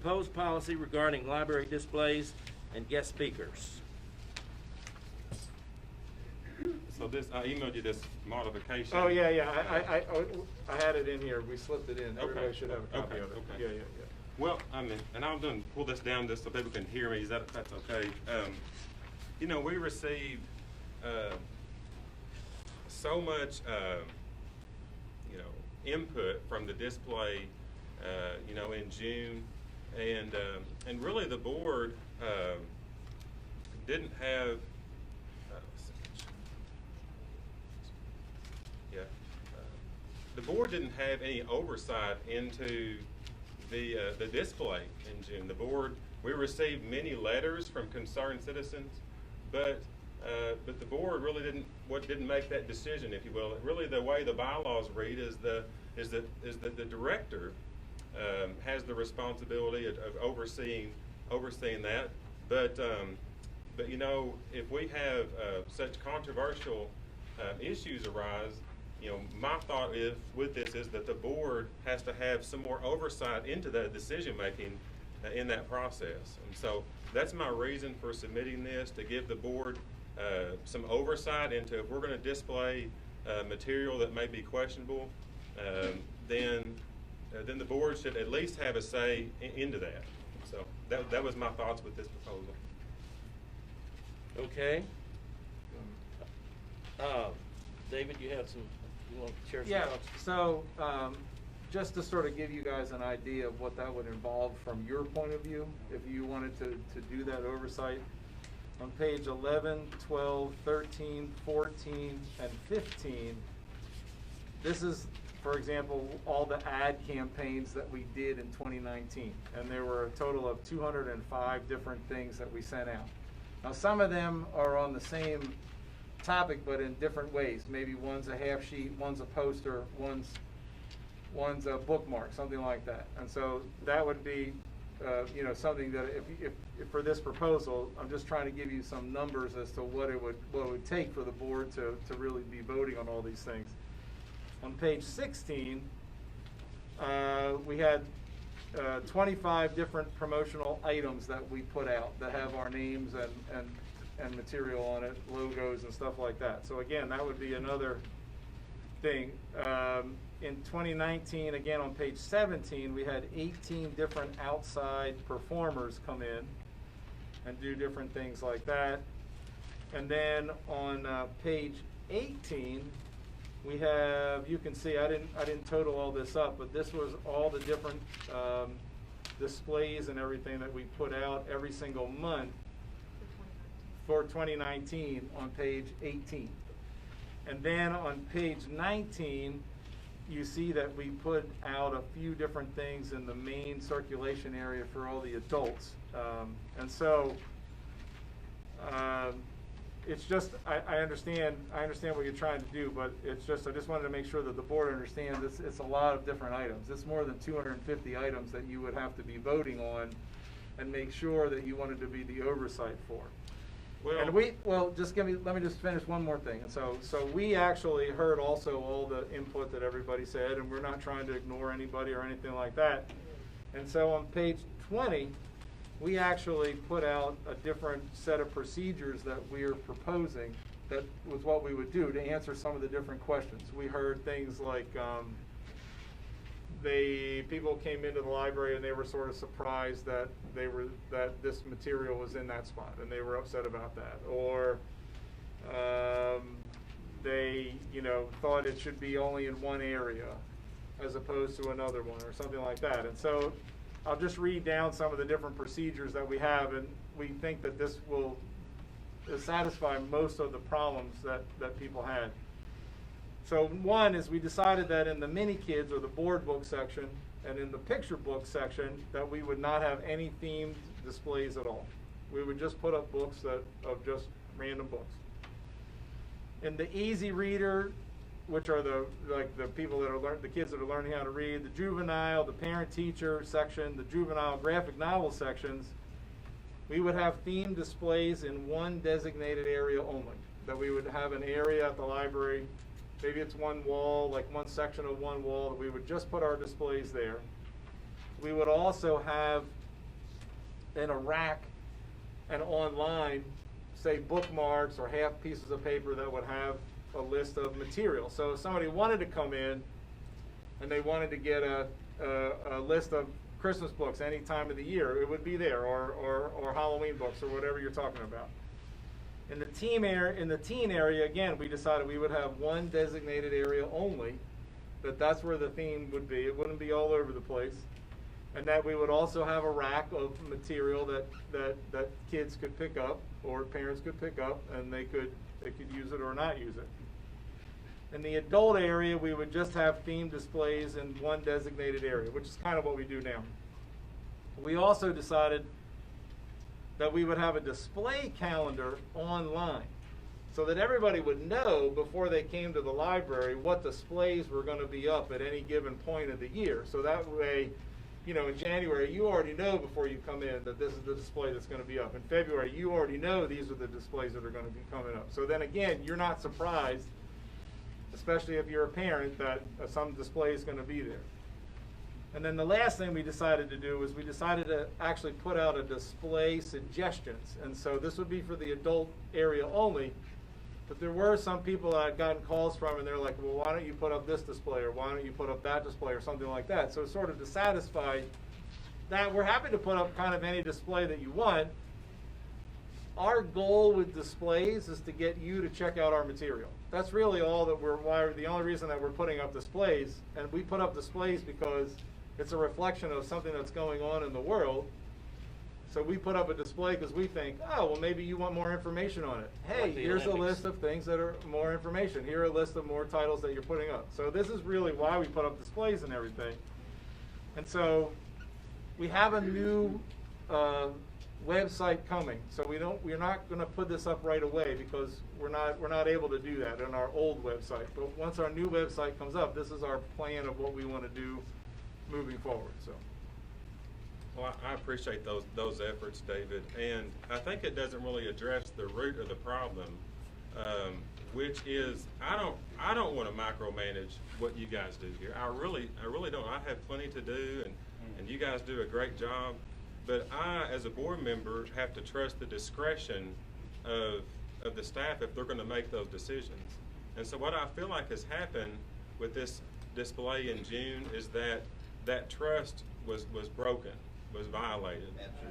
proposed policy regarding library displays and guest speakers. So this, I emailed you this modification. Oh, yeah, I had it in here. We slipped it in. Everybody should have a copy of it. Okay. Yeah. Well, I mean, and I'm going to pull this down just so people can hear me. That's okay. You know, we received so much, you know, input from the display, you know, in June, and really the board didn't have. The board didn't have any oversight into the display in June. The board, we received many letters from concerned citizens, but the board really didn't make that decision, if you will. Really, the way the bylaws read is that the director has the responsibility of overseeing that. But you know, if we have such controversial issues arise, you know, my thought with this is that the board has to have some more oversight into that decision making in that process. And so that's my reason for submitting this, to give the board some oversight into, if we're going to display material that may be questionable, then the board should at least have a say into that. So that was my thoughts with this proposal. Okay. David, you have some. You want to share some thoughts? So just to sort of give you guys an idea of what that would involve from your point of view, if you wanted to do that oversight, on page 11, 12, 13, 14, and 15, this is, for example, all the ad campaigns that we did in 2019. And there were a total of 205 different things that we sent out. Now, some of them are on the same topic, but in different ways. Maybe one's a half sheet, one's a poster, one's a bookmark, something like that. And so that would be, you know, something that if for this proposal, I'm just trying to give you some numbers as to what it would take for the board to really be voting on all these things. On page 16, we had 25 different promotional items that we put out that have our names and material on it, logos and stuff like that. So again, that would be another thing. In 2019, again on page 17, we had 18 different outside performers come in and do different things like that. And then on page 18, we have, you can see, I didn't total all this up, but this was all the different displays and everything that we put out every single month for 2019 on page 18. And then on page 19, you see that we put out a few different things in the main circulation area for all the adults. And so it's just, I understand what you're trying to do, but it's just, I just wanted to make sure that the board understands it's a lot of different items. It's more than 250 items that you would have to be voting on and make sure that you wanted to be the oversight for. And let me just finish one more thing. And so we actually heard also all the input that everybody said, and we're not trying to ignore anybody or anything like that. And so on page 20, we actually put out a different set of procedures that we're proposing that was what we would do to answer some of the different questions. We heard things like people came into the library and they were sort of surprised that this material was in that spot, and they were upset about that. Or they, you know, thought it should be only in one area as opposed to another one, or something like that. And so I'll just read down some of the different procedures that we have, and we think that this will satisfy most of the problems that people had. So one is, we decided that in the mini kids or the board book section and in the picture book section that we would not have any themed displays at all. We would just put up books of just random books. In the easy reader, which are the people that are the kids that are learning how to read, the juvenile, the parent teacher section, the juvenile graphic novel sections, we would have themed displays in one designated area only. That we would have an area at the library. Maybe it's one wall, like one section of one wall, that we would just put our displays there. We would also have in a rack and online, say bookmarks or half pieces of paper that would have a list of material. So if somebody wanted to come in and they wanted to get a list of Christmas books any time of the year, it would be there, or Halloween books, or whatever you're talking about. In the teen area, again, we decided we would have one designated area only, that's where the theme would be. It wouldn't be all over the place. And that we would also have a rack of material that kids could pick up, or parents could pick up, and they could use it or not use it. In the adult area, we would just have themed displays in one designated area, which is kind of what we do now. We also decided that we would have a display calendar online, so that everybody would know before they came to the library what displays were going to be up at any given point of the year. So that way, you know, in January, you already know before you come in that this is the display that's going to be up. In February, you already know these are the displays that are going to be coming up. So then again, you're not surprised, especially if you're a parent, that some display is going to be there. And then the last thing we decided to do was we decided to actually put out a display suggestions. And so this would be for the adult area only, but there were some people that I'd gotten calls from, and they're like, well, why don't you put up this display, or why don't you put up that display, or something like that. So sort of to satisfy that, we're happy to put up kind of any display that you want. Our goal with displays is to get you to check out our material. That's really all that the only reason that we're putting up displays. And we put up displays because it's a reflection of something that's going on in the world. So we put up a display because we think, oh, well, maybe you want more information on it. Hey, Like the here's a Olympics. list of things that are more information. Here are a list of more titles that you're putting up. So this is really why we put up displays and everything. And so we have a new website coming. So we're not going to put this up right away because we're not able to do that on our old website. But once our new website comes up, this is our plan of what we want to do moving forward. So. Well, I appreciate those efforts, David, and I think it doesn't really address the root of the problem, which is I don't want to micromanage what you guys do here. I really don't. I have plenty to do, and you guys do a great job. But I, as a board member, have to trust the discretion of the staff if they're going to make those decisions. And so what I feel like has happened with this display in June is that trust was broken, was violated.